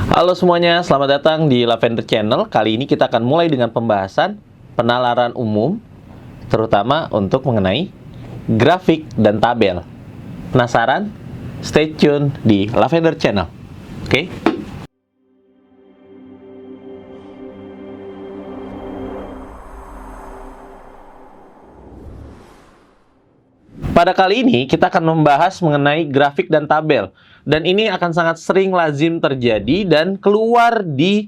Halo semuanya, selamat datang di Lavender Channel. Kali ini kita akan mulai dengan pembahasan penalaran umum, terutama untuk mengenai grafik dan tabel. Penasaran? Stay tune di Lavender Channel. Oke? Pada kali ini kita akan membahas mengenai grafik dan tabel. Dan ini akan sangat sering lazim terjadi dan keluar di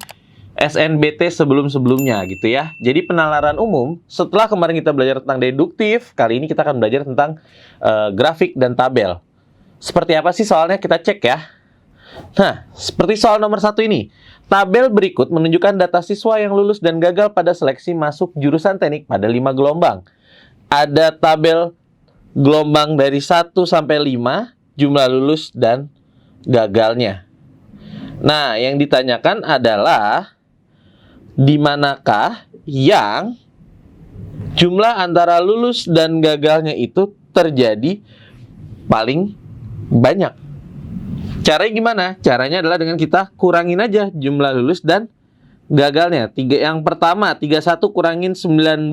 SNBT sebelum-sebelumnya gitu ya. Jadi penalaran umum, setelah kemarin kita belajar tentang deduktif, kali ini kita akan belajar tentang grafik dan tabel. Seperti apa sih soalnya, kita cek ya. Nah, seperti soal nomor 1 ini. Tabel berikut menunjukkan data siswa yang lulus dan gagal pada seleksi masuk jurusan teknik pada 5 gelombang. Ada tabel gelombang dari 1 sampai 5, jumlah lulus dan gagalnya. Nah, yang ditanyakan adalah di manakah yang jumlah antara lulus dan gagalnya itu terjadi paling banyak. Caranya gimana? Caranya adalah dengan kita kurangin aja jumlah lulus dan gagalnya. Yang pertama, 31 kurangin 19.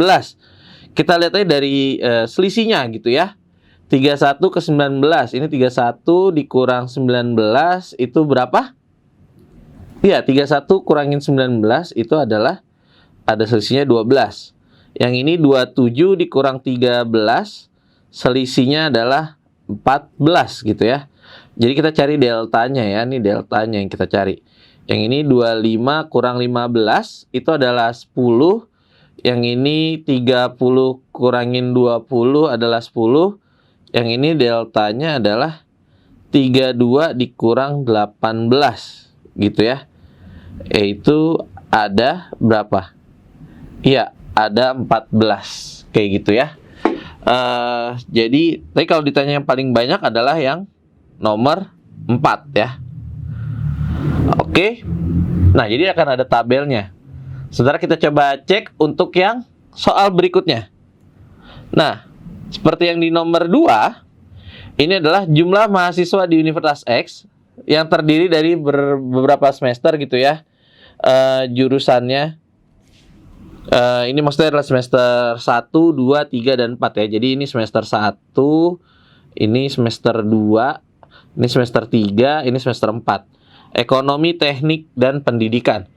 Kita lihat aja dari selisihnya gitu ya. 31 ke 19. Ini 31 dikurang 19 itu berapa? Iya, 31 kurangin 19 itu adalah ada selisihnya 12. Yang ini 27 dikurang 13, selisihnya adalah 14 gitu ya. Jadi kita cari deltanya ya. Ini deltanya yang kita cari. Yang ini 25 kurang 15 itu adalah 10. Yang ini 30 kurangin 20 adalah 10. Yang ini deltanya adalah 32 dikurang 18 gitu ya. Yaitu ada berapa? Iya, ada 14 kayak gitu ya. Jadi tapi kalau ditanya yang paling banyak adalah yang nomor 4 ya. Oke. Nah, jadi akan ada tabelnya. Saudara, kita coba cek untuk yang soal berikutnya. Nah, seperti yang di nomor 2, ini adalah jumlah mahasiswa di Universitas X yang terdiri dari beberapa semester gitu ya. Jurusannya ini maksudnya adalah semester 1, 2, 3, dan 4 ya. Jadi ini semester 1, ini semester 2, ini semester 3, ini semester 4. Ekonomi, teknik, dan pendidikan.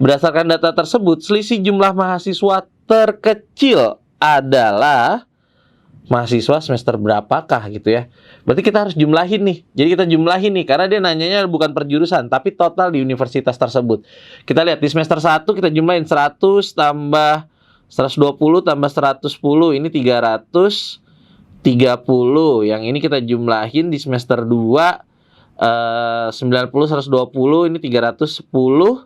Berdasarkan data tersebut, selisih jumlah mahasiswa terkecil adalah mahasiswa semester berapakah gitu ya. Berarti kita harus jumlahin nih. Jadi kita jumlahin nih, karena dia nanyanya bukan per jurusan, tapi total di universitas tersebut. Kita lihat di semester 1 kita jumlahin 100 tambah 120 tambah 110, ini 330. Yang ini kita jumlahin di semester 2, 90, 120, ini 310.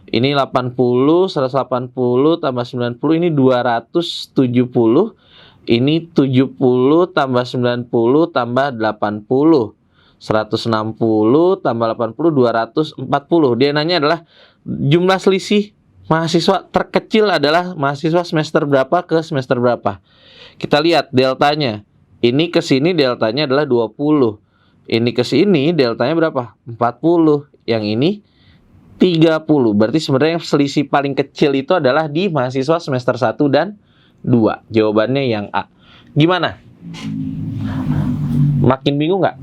Ini 80, 180 tambah 90, ini 270. Ini 70 tambah 90 tambah 80. 160 tambah 80, 240. Dia nanya adalah jumlah selisih mahasiswa terkecil adalah mahasiswa semester berapa ke semester berapa. Kita lihat deltanya. Ini ke sini deltanya adalah 20. Ini ke sini deltanya berapa? 40. Yang ini 30. Berarti sebenarnya selisih paling kecil itu adalah di mahasiswa semester 1 dan 2. Jawabannya yang A. Gimana? Makin bingung nggak?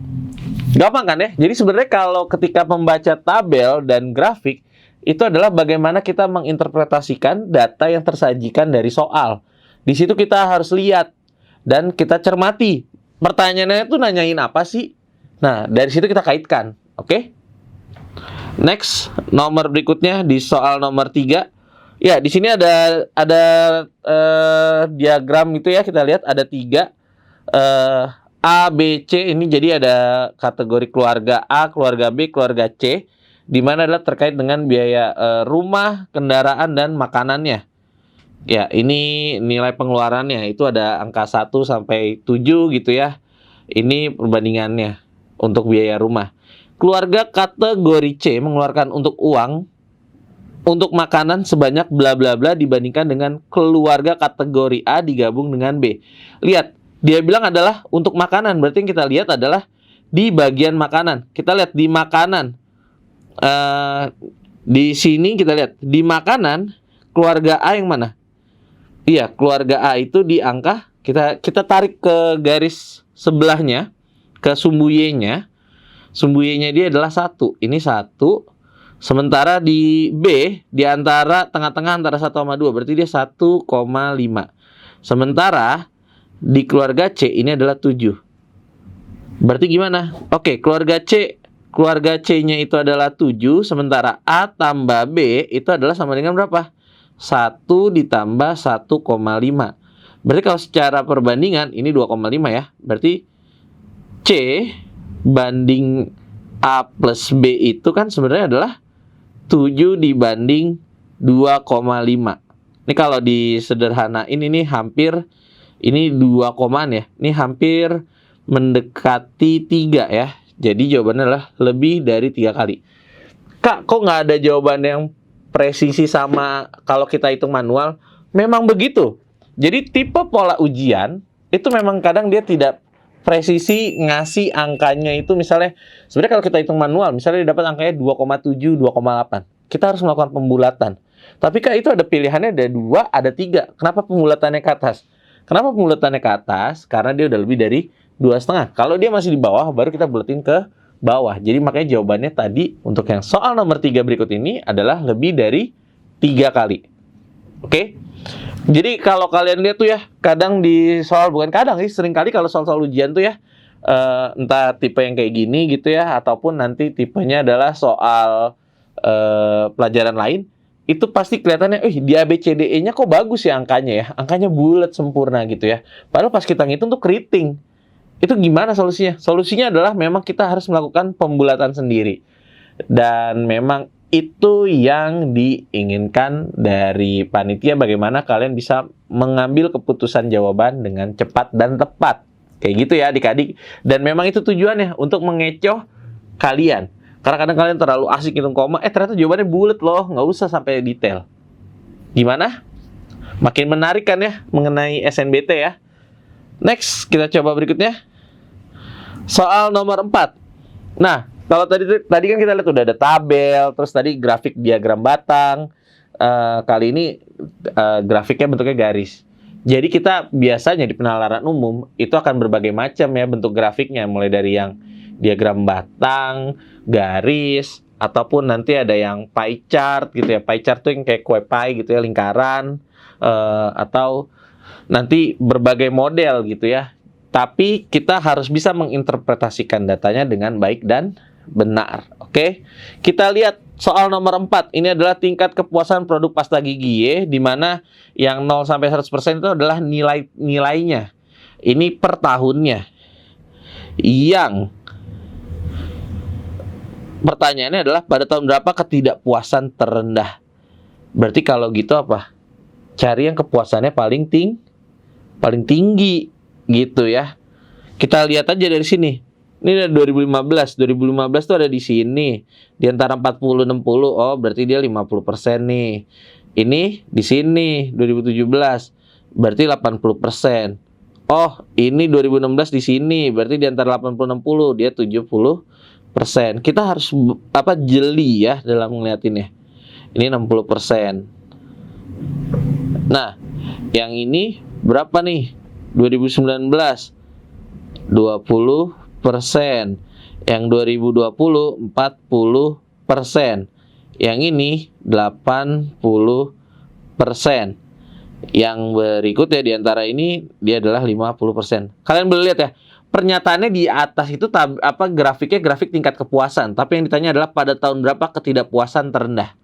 Gampang kan ya? Jadi sebenarnya kalau ketika membaca tabel dan grafik, itu adalah bagaimana kita menginterpretasikan data yang tersajikan dari soal. Di situ kita harus lihat dan kita cermati. Pertanyaannya itu nanyain apa sih? Nah, dari situ kita kaitkan. Oke? Next, nomor berikutnya di soal nomor 3. Ya, di sini ada diagram gitu ya. Kita lihat ada 3 A, B, C. Ini jadi ada kategori keluarga A, keluarga B, keluarga C, di mana adalah terkait dengan biaya rumah, kendaraan, dan makanannya. Ya, ini nilai pengeluarannya. Itu ada angka 1 sampai 7 gitu ya. Ini perbandingannya untuk biaya rumah. Keluarga kategori C mengeluarkan untuk uang untuk makanan sebanyak bla bla bla dibandingkan dengan keluarga kategori A digabung dengan B. Lihat, dia bilang adalah untuk makanan. Berarti yang kita lihat adalah di bagian makanan. Kita lihat di makanan. Di sini kita lihat di makanan keluarga A yang mana? Iya, keluarga A itu di angka kita tarik ke garis sebelahnya, ke sumbu Y-nya. Sumbu Y-nya dia adalah 1. Ini 1. Sementara di B di antara tengah-tengah antara 1 sama 2, berarti dia 1,5. Sementara di keluarga C ini adalah 7. Berarti gimana? Oke, keluarga C-nya itu adalah 7, sementara A tambah B itu adalah sama dengan berapa? 1 ditambah 1,5. Berarti kalau secara perbandingan ini 2,5 ya. Berarti C banding A plus B itu kan sebenarnya adalah 7 dibanding 2,5. Ini kalau disederhanain ini hampir, ini 2 komaan ya. Ini hampir mendekati 3 ya. Jadi jawabannya adalah lebih dari 3 kali. Kak, kok nggak ada jawaban yang presisi sama kalau kita hitung manual? Memang begitu. Jadi tipe pola ujian itu memang kadang dia tidak presisi ngasih angkanya itu, misalnya sebenarnya kalau kita hitung manual misalnya dia dapat angkanya 2,7, 2,8. Kita harus melakukan pembulatan. Tapi Kak, itu ada pilihannya, ada 2, ada 3. Kenapa pembulatannya ke atas? Kenapa pembulatannya ke atas? Karena dia udah lebih dari 2,5. Kalau dia masih di bawah baru kita bulatin ke bawah. Jadi makanya jawabannya tadi untuk yang soal nomor 3 berikut ini adalah lebih dari 3 kali. Oke? Jadi kalau kalian lihat tuh ya, kadang di soal, bukan kadang sih, sering kali kalau soal-soal ujian tuh ya, entah tipe yang kayak gini gitu ya, ataupun nanti tipenya adalah soal pelajaran lain, itu pasti kelihatannya, di ABCDE-nya kok bagus ya angkanya ya, angkanya bulat sempurna gitu ya. Padahal pas kita ngitung tuh keriting. Itu gimana solusinya? Solusinya adalah memang kita harus melakukan pembulatan sendiri. Dan memang itu yang diinginkan dari panitia, bagaimana kalian bisa mengambil keputusan jawaban dengan cepat dan tepat. Kayak gitu ya adik-adik. Dan memang itu tujuannya, untuk mengecoh kalian. Karena kadang kalian terlalu asik hitung koma, ternyata jawabannya bulat loh, nggak usah sampai detail. Gimana? Makin menarik kan ya mengenai SNBT ya. Next, kita coba berikutnya. Soal nomor 4. Nah, kalau tadi kan kita lihat udah ada tabel, terus tadi grafik diagram batang. Kali ini grafiknya bentuknya garis. Jadi kita biasanya di penalaran umum itu akan berbagai macam ya bentuk grafiknya, mulai dari yang diagram batang, garis, ataupun nanti ada yang pie chart gitu ya. Pie chart tuh yang kayak kue pie gitu ya, lingkaran, atau nanti berbagai model gitu ya. Tapi kita harus bisa menginterpretasikan datanya dengan baik dan benar. Oke. Kita lihat soal nomor 4. Ini adalah tingkat kepuasan produk pasta gigi Y, di mana yang 0 sampai 100% itu adalah nilainya. Ini per tahunnya. Yang pertanyaannya adalah pada tahun berapa ketidakpuasan terendah. Berarti kalau gitu apa? Cari yang kepuasannya paling tinggi gitu ya. Kita lihat aja dari sini. Ini dari 2015. 2015 tuh ada di sini. Di antara 40 60. Oh, berarti dia 50% nih. Ini di sini 2017. Berarti 80%. Oh, ini 2016 di sini. Berarti di antara 80 60 dia 70%. Kita harus jeli ya dalam ngeliatinnya. Ini 60%. Nah, yang ini berapa nih? 2019 20%, yang 2020 40%, yang ini 80%. Yang berikutnya di antara ini dia adalah 50%. Kalian boleh lihat ya, pernyataannya di atas itu grafiknya grafik tingkat kepuasan, tapi yang ditanya adalah pada tahun berapa ketidakpuasan terendah.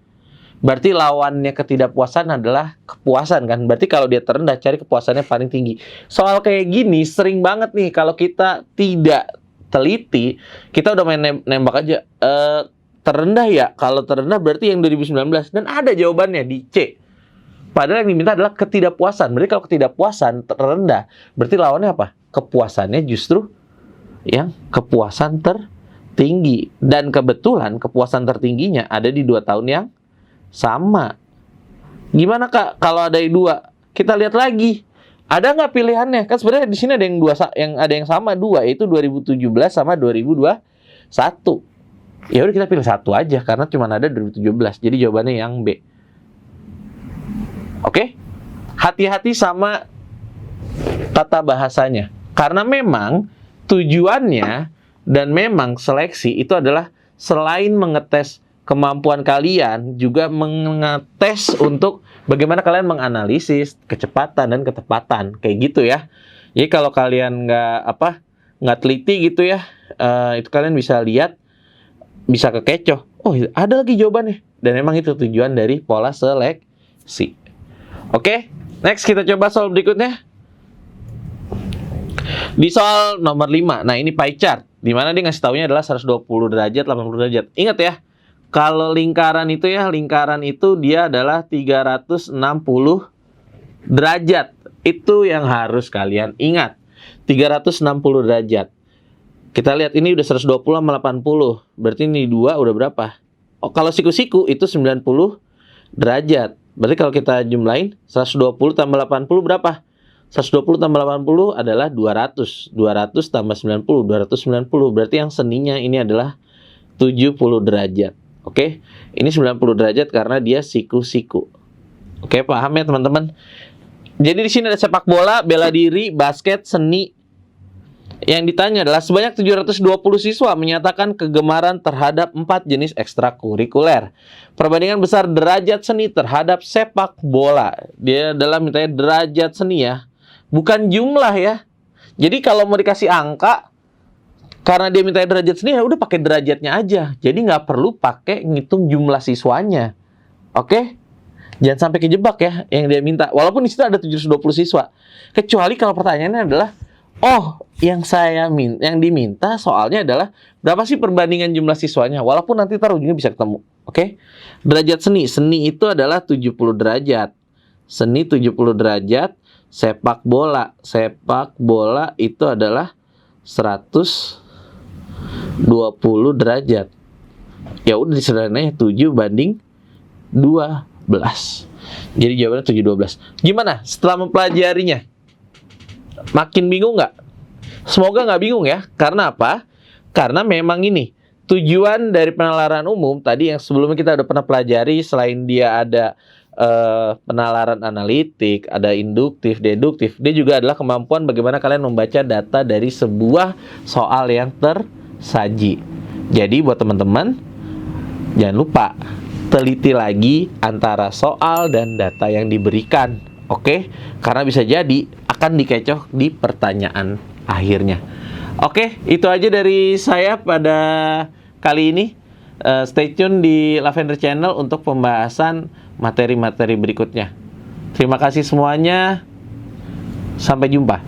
Berarti lawannya ketidakpuasan adalah kepuasan kan? Berarti kalau dia terendah, cari kepuasannya paling tinggi. Soal kayak gini sering banget nih kalau kita tidak teliti, kita udah main nembak aja. Terendah ya? Kalau terendah berarti yang 2019. Dan ada jawabannya di C. Padahal yang diminta adalah ketidakpuasan. Berarti kalau ketidakpuasan terendah, berarti lawannya apa? Kepuasannya justru yang kepuasan tertinggi. Dan kebetulan kepuasan tertingginya ada di 2 tahun yang sama. Gimana Kak kalau ada 2? Kita lihat lagi. Ada nggak pilihannya? Kan sebenarnya di sini ada yang 2, yang ada yang sama 2, yaitu 2017 sama 2021. Ya udah kita pilih satu aja karena cuma ada 2017. Jadi jawabannya yang B. Oke? Hati-hati sama tata bahasanya. Karena memang tujuannya dan memang seleksi itu adalah selain mengetes kemampuan kalian, juga mengetes untuk bagaimana kalian menganalisis kecepatan dan ketepatan, kayak gitu ya. Jadi kalau kalian nggak teliti gitu ya, itu kalian bisa lihat, bisa kekecoh. Oh, ada lagi jawabannya. Dan memang itu tujuan dari pola seleksi. Oke, next kita coba soal berikutnya. Di soal nomor 5, nah ini pie chart, di mana dia ngasih taunya adalah 120 derajat, 80 derajat. Ingat ya, kalau lingkaran itu dia adalah 360 derajat. Itu yang harus kalian ingat. 360 derajat. Kita lihat ini udah 120 sama 80. Berarti ini 2 udah berapa? Oh, kalau siku-siku itu 90 derajat. Berarti kalau kita jumlahin 120 tambah 80 berapa? 120 tambah 80 adalah 200. 200 tambah 90, 290. Berarti yang seninya ini adalah 70 derajat. Oke? Ini 90 derajat karena dia siku-siku. Oke, paham ya teman-teman? Jadi di sini ada sepak bola, bela diri, basket, seni. Yang ditanya adalah sebanyak 720 siswa menyatakan kegemaran terhadap 4 jenis ekstrakurikuler. Perbandingan besar derajat seni terhadap sepak bola. Dia adalah mintanya derajat seni ya. Bukan jumlah ya. Jadi kalau mau dikasih angka, karena dia minta derajat seni, ya udah pakai derajatnya aja. Jadi nggak perlu pakai ngitung jumlah siswanya. Oke? Jangan sampai kejebak ya yang dia minta. Walaupun di situ ada 720 siswa. Kecuali kalau pertanyaannya adalah, yang diminta soalnya adalah berapa sih perbandingan jumlah siswanya? Walaupun nanti ntar ujungnya bisa ketemu. Oke? Derajat seni. Seni itu adalah 70 derajat. Seni 70 derajat. Sepak bola itu adalah 120 derajat. Ya udah disederhanain 7 banding 12. Jadi jawabannya 7/12. Gimana setelah mempelajarinya? Makin bingung nggak? Semoga nggak bingung ya. Karena apa? Karena memang ini tujuan dari penalaran umum tadi yang sebelumnya kita udah pernah pelajari. Selain dia ada penalaran analitik, ada induktif, deduktif, dia juga adalah kemampuan bagaimana kalian membaca data dari sebuah soal yang tersaji. Jadi buat teman-teman, jangan lupa teliti lagi antara soal dan data yang diberikan. Oke? Karena bisa jadi akan dikecoh di pertanyaan akhirnya. Oke, itu aja dari saya pada kali ini. Stay tune di Lavender Channel untuk pembahasan materi-materi berikutnya. Terima kasih semuanya. Sampai jumpa.